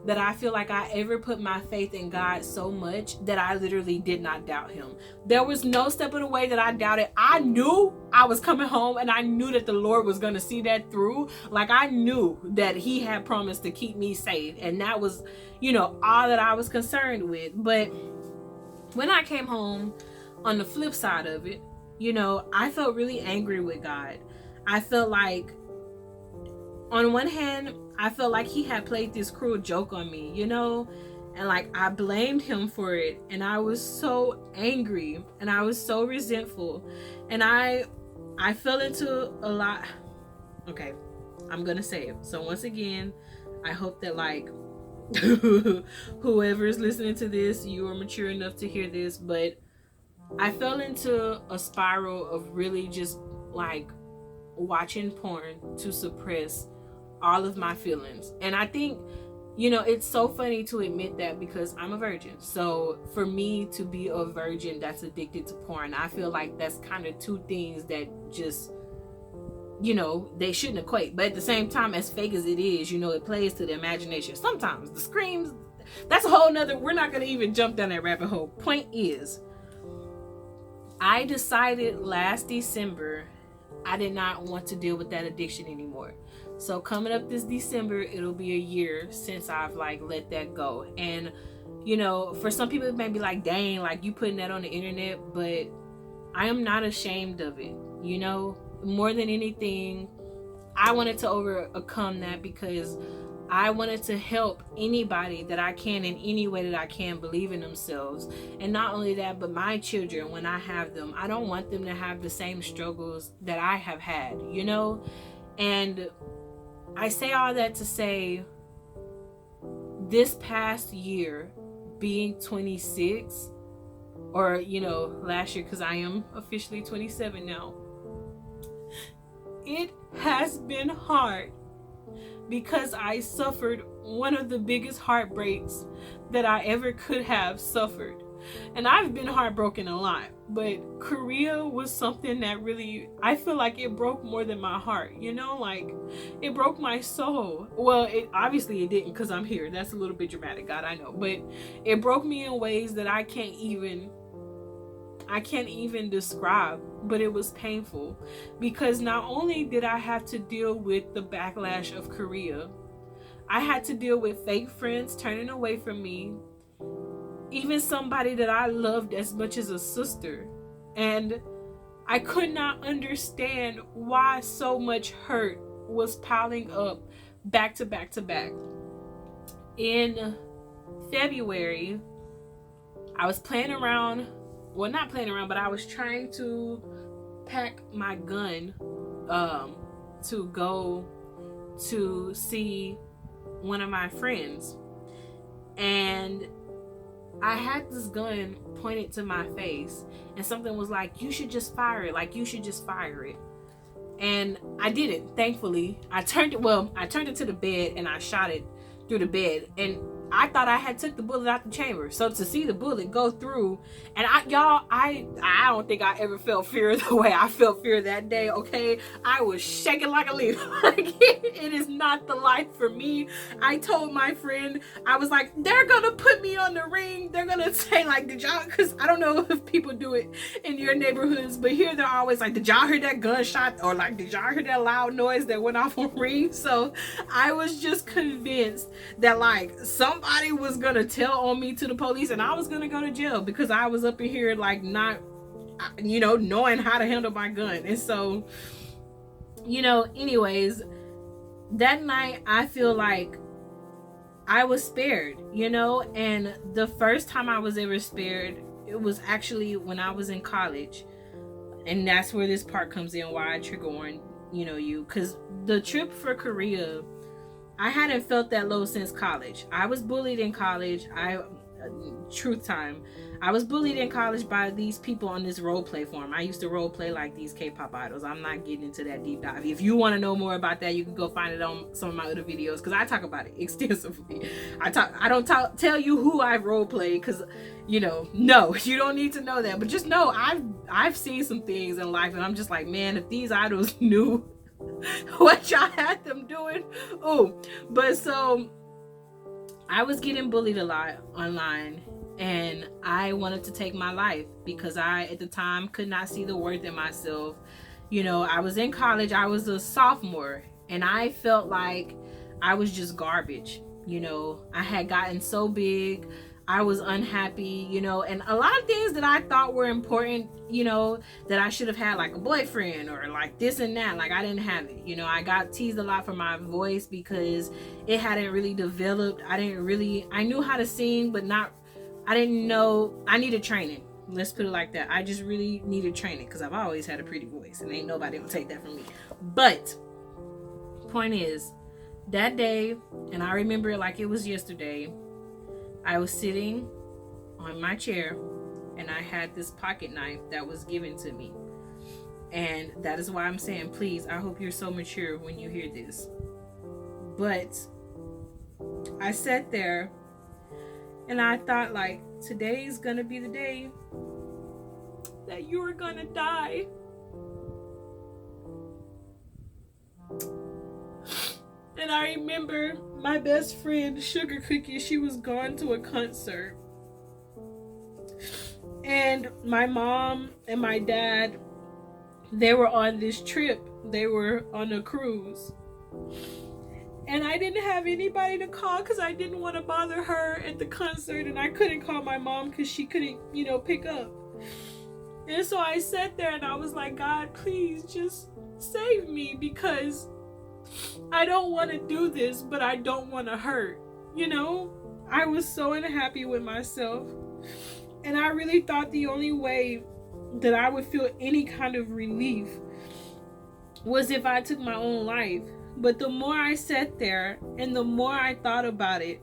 that I feel like I ever put my faith in God so much that I literally did not doubt him. There was no step of the way that I doubted. I knew I was coming home, and I knew that the Lord was going to see that through. Like I knew that he had promised to keep me safe, and that was, all that I was concerned with. But when I came home, on the flip side of it, I felt really angry with God. I felt like, on one hand, I felt like he had played this cruel joke on me, and like I blamed him for it, and I was so angry, and I was so resentful, and I fell into a lot. Okay, I'm gonna say it. So once again, I hope that like whoever's listening to this, you are mature enough to hear this, but I fell into a spiral of really just like watching porn to suppress all of my feelings. And I think, it's so funny to admit that because I'm a virgin. So for me to be a virgin that's addicted to porn, I feel like that's kind of two things that just, they shouldn't equate. But at the same time, as fake as it is, it plays to the imagination. Sometimes the screams, that's a whole nother, we're not going to even jump down that rabbit hole. Point is, I decided last December I did not want to deal with that addiction anymore. So coming up this December, it'll be a year since I've let that go. And for some people it may be like, dang, like you putting that on the internet, but I am not ashamed of it. More than anything, I wanted to overcome that because I wanted to help anybody that I can in any way that I can believe in themselves. And not only that, but my children, when I have them, I don't want them to have the same struggles that I have had, And I say all that to say, this past year, being 26, or, last year, because I am officially 27 now, it has been hard. Because I suffered one of the biggest heartbreaks that I ever could have suffered. And I've been heartbroken a lot. But Korea was something that really, I feel like it broke more than my heart. It broke my soul. Well, obviously it didn't because I'm here. That's a little bit dramatic, God, I know. But it broke me in ways that I can't even describe, but it was painful because not only did I have to deal with the backlash of Korea, I had to deal with fake friends turning away from me, even somebody that I loved as much as a sister. And I could not understand why so much hurt was piling up back to back to back. In February, I was playing around. Well, not playing around, but I was trying to pack my gun to go to see one of my friends. And I had this gun pointed to my face, and something was like, you should just fire it. And I didn't, thankfully. I turned it to the bed and I shot it through the bed. And I thought I had took the bullet out the chamber. So to see the bullet go through, and I don't think I ever felt fear the way I felt fear that day, okay? I was shaking like a leaf. It is not the life for me. I told my friend, I was like, they're gonna put me on the ring. They're gonna say did y'all, because I don't know if people do it in your neighborhoods, but here they're always like, did y'all hear that gunshot? Or did y'all hear that loud noise that went off on ring? So I was just convinced that somebody was gonna tell on me to the police and I was gonna go to jail because I was up in here not knowing how to handle my gun. And so anyways, that night I feel like I was spared, and the first time I was ever spared, it was actually when I was in college. And that's where this part comes in, why I trigger warn you, because the trip for Korea, I hadn't felt that low since college. I was bullied in college. Truth time. I was bullied in college by these people on this role play forum. I used to role play like these K-pop idols. I'm not getting into that deep dive. If you want to know more about that, you can go find it on some of my other videos because I talk about it extensively. I don't tell you who I role play because no, you don't need to know that. But just know I've seen some things in life and I'm just like, man, if these idols knew what y'all had them doing. But so I was getting bullied a lot online and I wanted to take my life because I at the time could not see the worth in myself. I was in college, I was a sophomore, and I felt like I was just garbage. I had gotten so big, I was unhappy, and a lot of things that I thought were important, that I should have had, like a boyfriend or like this and that, I didn't have it. I got teased a lot for my voice because it hadn't really developed. I knew how to sing, but I didn't know, I needed training. Let's put it like that. I just really needed training because I've always had a pretty voice and ain't nobody gonna take that from me. But point is, that day, and I remember it like it was yesterday, I was sitting on my chair and I had this pocket knife that was given to me. And that is why I'm saying, please, I hope you're so mature when you hear this. But I sat there and I thought, like, today's gonna be the day that you're gonna die. And I remember my best friend, Sugar Cookie, she was gone to a concert. And my mom and my dad, they were on this trip. They were on a cruise. And I didn't have anybody to call because I didn't want to bother her at the concert. And I couldn't call my mom because she couldn't, pick up. And so I sat there and I was like, God, please just save me, because I don't want to do this, but I don't want to hurt. I was so unhappy with myself. And I really thought the only way that I would feel any kind of relief was if I took my own life. But the more I sat there and the more I thought about it,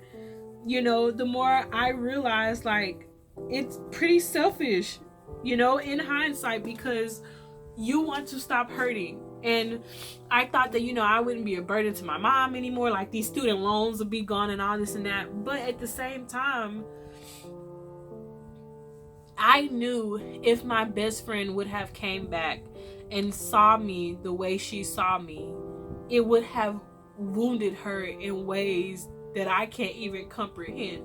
the more I realized, like, it's pretty selfish, in hindsight, because you want to stop hurting. And I thought that, I wouldn't be a burden to my mom anymore. Like, these student loans would be gone and all this and that. But at the same time, I knew if my best friend would have came back and saw me the way she saw me, it would have wounded her in ways that I can't even comprehend.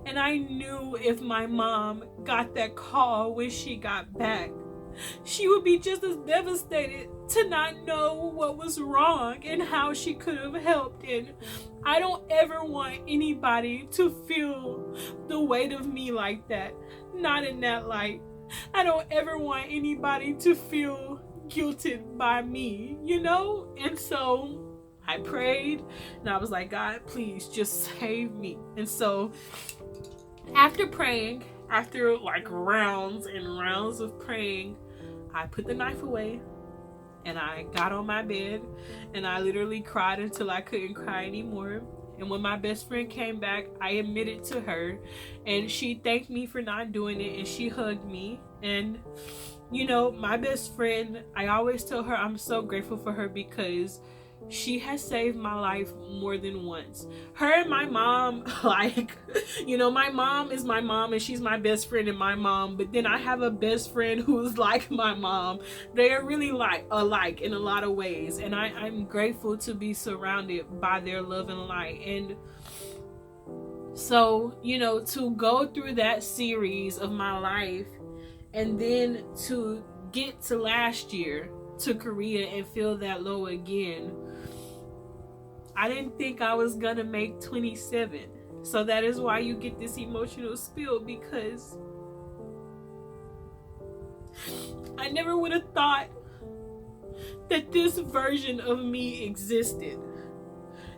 And I knew if my mom got that call when she got back, she would be just as devastated to not know what was wrong and how she could have helped. And I don't ever want anybody to feel the weight of me like that. Not in that light. I don't ever want anybody to feel guilted by me, And so I prayed and I was like, God, please just save me. And so after praying, after like rounds and rounds of praying, I put the knife away and I got on my bed and I literally cried until I couldn't cry anymore. And when my best friend came back, I admitted to her and she thanked me for not doing it and she hugged me. And my best friend, I always tell her I'm so grateful for her because she has saved my life more than once. Her and my mom, my mom is my mom and she's my best friend and my mom. But then I have a best friend who's like my mom. They are really alike in a lot of ways. And I'm grateful to be surrounded by their love and light. And so, to go through that series of my life and then to get to last year, to Korea, and feel that low again, I didn't think I was gonna make 27. So that is why you get this emotional spill, because I never would have thought that this version of me existed.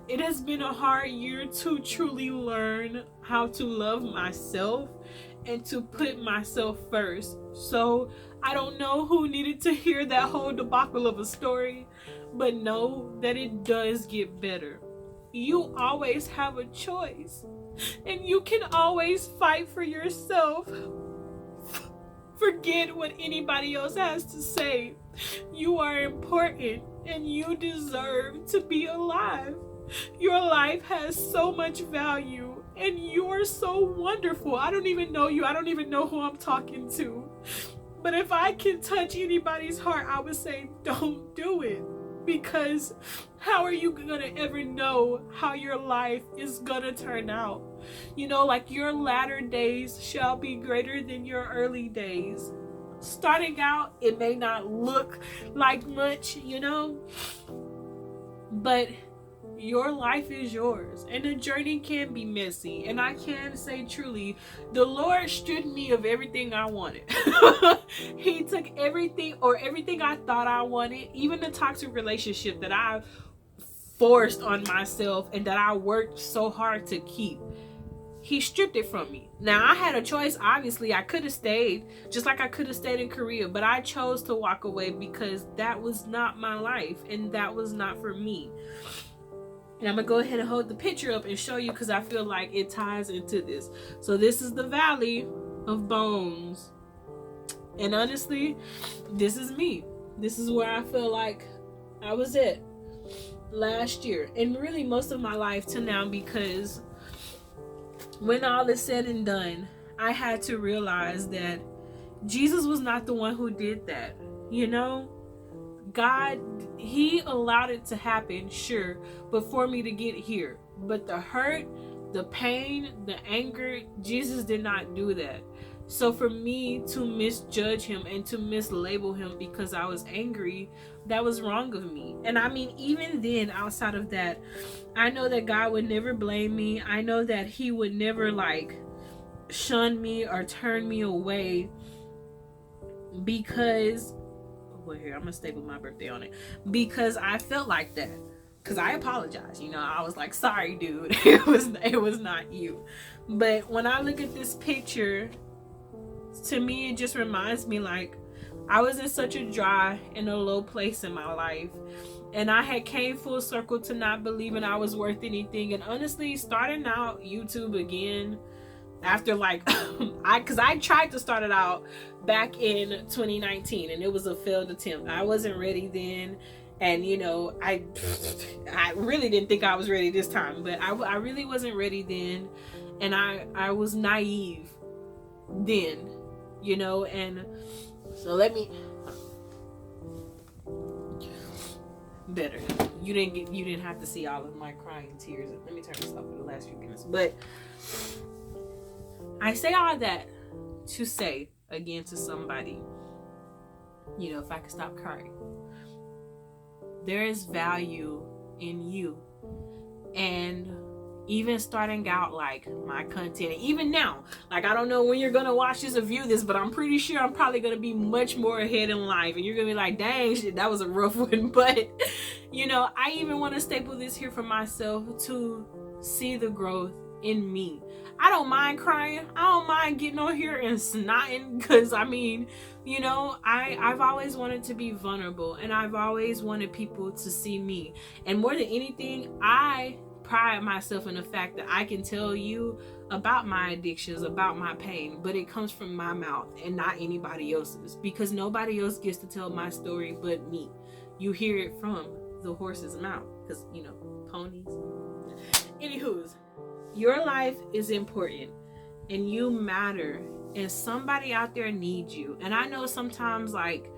It has been a hard year to truly learn how to love myself and to put myself first. So I don't know who needed to hear that whole debacle of a story, but know that it does get better. You always have a choice, and you can always fight for yourself. Forget what anybody else has to say. You are important, and you deserve to be alive. Your life has so much value, and you are so wonderful. I don't even know you. I don't even know who I'm talking to. But if I can touch anybody's heart, I would say don't do it. Because how are you gonna ever know how your life is gonna turn out? Like your latter days shall be greater than your early days. Starting out, it may not look like much, but your life is yours, and the journey can be messy. And I can say truly, the Lord stripped me of everything I wanted. He took everything I thought I wanted, even the toxic relationship that I forced on myself and that I worked so hard to keep. He stripped it from me. Now, I had a choice. Obviously, I could have stayed, just like I could have stayed in Korea, but I chose to walk away because that was not my life and that was not for me. And I'm gonna go ahead and hold the picture up and show you because I feel like it ties into this. So this is the valley of bones. And honestly, this is me. This is where I feel like I was at last year. And really most of my life to now, because when all is said and done, I had to realize that Jesus was not the one who did that. You know, God, he allowed it to happen, sure, but for me to get here. But the hurt, the pain, the anger, Jesus did not do that. So for me to misjudge him and to mislabel him because I was angry, that was wrong of me. And I mean, even then, outside of that, I know that God would never blame me. I know that he would never like shun me or turn me away because, well, here, I'm gonna staple my birthday on it, because I felt like that. Because I apologize, you know, I was like, sorry, dude, it was not you. But when I look at this picture, to me, it just reminds me like I was in such a dry and a low place in my life, and I had came full circle to not believing I was worth anything. And honestly, starting out YouTube again after like because I tried to start it out back in 2019 and it was a failed attempt. I wasn't ready then, and you know, I really didn't think I was ready this time, but I really wasn't ready then, and I was naive then, you know. And so let me better, you didn't have to see all of my crying tears. Let me turn this off for the last few minutes. But I say all that to say again to somebody, you know, if I could stop crying, there is value in you. And even starting out, like my content, and even now, like I don't know when you're gonna watch this or view this, but I'm pretty sure I'm probably gonna be much more ahead in life, and you're gonna be like, dang, shit, that was a rough one. But you know, I even want to staple this here for myself to see the growth in me. I don't mind crying. I don't mind getting on here and snotting, because I mean, you know, I've always wanted to be vulnerable, and I've always wanted people to see me. And more than anything, I pride myself in the fact that I can tell you about my addictions, about my pain, but it comes from my mouth and not anybody else's, because nobody else gets to tell my story but me. You hear it from the horse's mouth, because, you know, ponies. Anywho's, your life is important and you matter, and somebody out there needs you. And I know sometimes, like,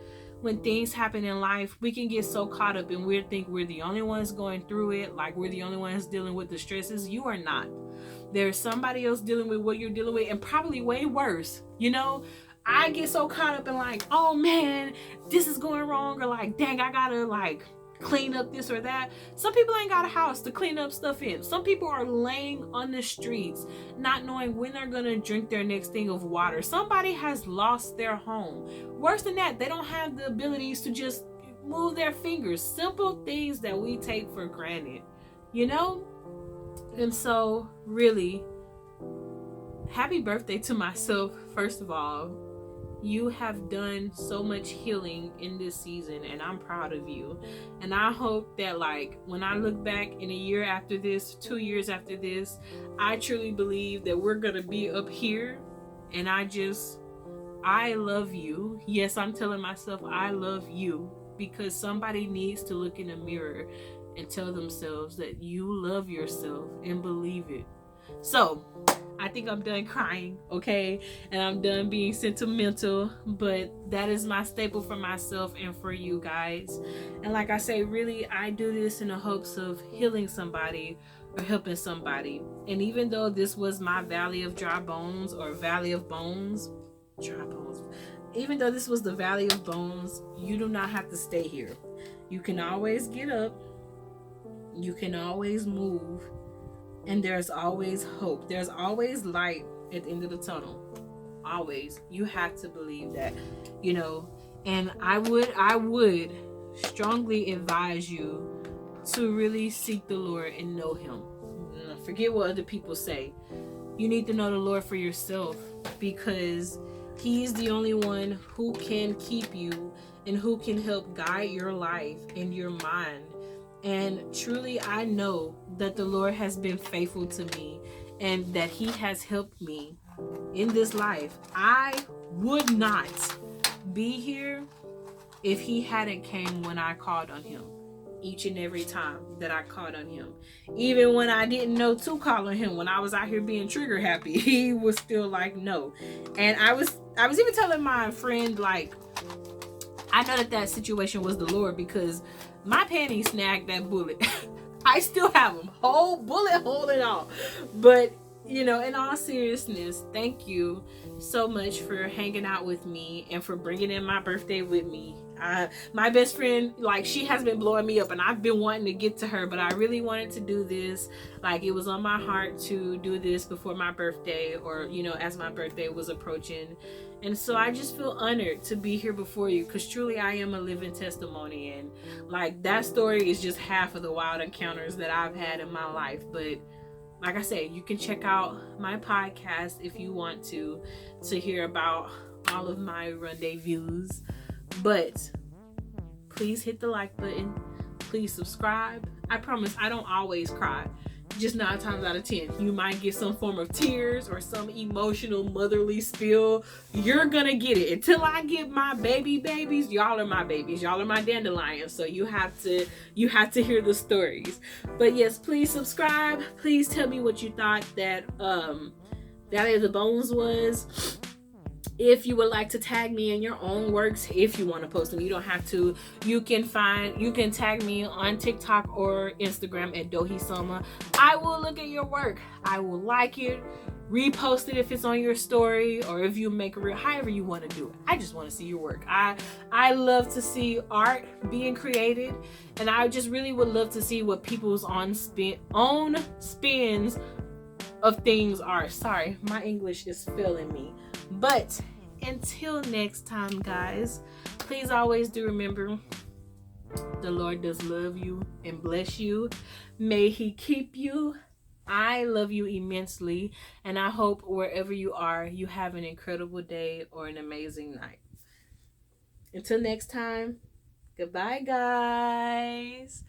when things happen in life, we can get so caught up and we think we're the only ones going through it, like we're the only ones dealing with the stresses. You are not. There's somebody else dealing with what you're dealing with, and probably way worse. You know, I get so caught up in like, oh man, this is going wrong, or like, dang, I gotta like clean up this or that. Some people ain't got a house to clean up stuff in. Some people are laying on the streets not knowing when they're gonna drink their next thing of water. Somebody has lost their home. Worse than that, they don't have the abilities to just move their fingers. Simple things that we take for granted, you know. And so really, happy birthday to myself. First of all, you have done so much healing in this season, and I'm proud of you. And I hope that, like, when I look back in a year after this, 2 years after this, I truly believe that we're gonna be up here. And I love you. Yes, I'm telling myself I love you, because somebody needs to look in the mirror and tell themselves that you love yourself and believe it. So I think I'm done crying, okay? And I'm done being sentimental, but that is my staple for myself and for you guys. And like I say, really, I do this in the hopes of healing somebody or helping somebody. And even though this was my valley of dry bones, or valley of bones, dry bones, even though this was the valley of bones, you do not have to stay here. You can always get up. You can always move. And there's always hope. There's always light at the end of the tunnel. Always. You have to believe that, you know. And I would strongly advise you to really seek the Lord and know him. Forget what other people say. You need to know the Lord for yourself, because he's the only one who can keep you and who can help guide your life and your mind And truly, I know that the Lord has been faithful to me and that He has helped me in this life. I would not be here if He hadn't came when I called on Him. Each and every time that I called on Him, even when I didn't know to call on Him, when I was out here being trigger happy, He was still like no. And I was even telling my friend, like, I know that situation was the Lord, because my panties snagged that bullet. I still have them, whole bullet hole and all. But in all seriousness, thank you so much for hanging out with me and for bringing in my birthday with me. My best friend, like, she has been blowing me up, and I've been wanting to get to her, but I really wanted to do this. Like, it was on my heart to do this before my birthday, or as my birthday was approaching. And so I just feel honored to be here before you, because truly I am a living testimony. And like, that story is just half of the wild encounters that I've had in my life. But like I said, you can check out my podcast if you want to hear about all of my rendezvous. But please hit the like button. Please subscribe. I promise I don't always cry. Just 9 times out of 10, you might get some form of tears or some emotional motherly spill. You're gonna get it. Until I get my babies, y'all are my babies. Y'all are my dandelions. So you have to hear the stories. But yes, please subscribe. Please tell me what you thought that Valley of the Bones was. If you would like to tag me in your own works, if you want to post them, you don't have to. You can tag me on TikTok or Instagram at DohiSama. I will look at your work. I will like it, repost it if it's on your story, or if you make a reel, however you want to do it. I just want to see your work. I love to see art being created, and I just really would love to see what people's own spins of things are. Sorry, my English is failing me. But until next time, guys, please always do remember, the Lord does love you and bless you. May He keep you. I love you immensely, and I hope wherever you are, you have an incredible day or an amazing night. Until next time, goodbye, guys.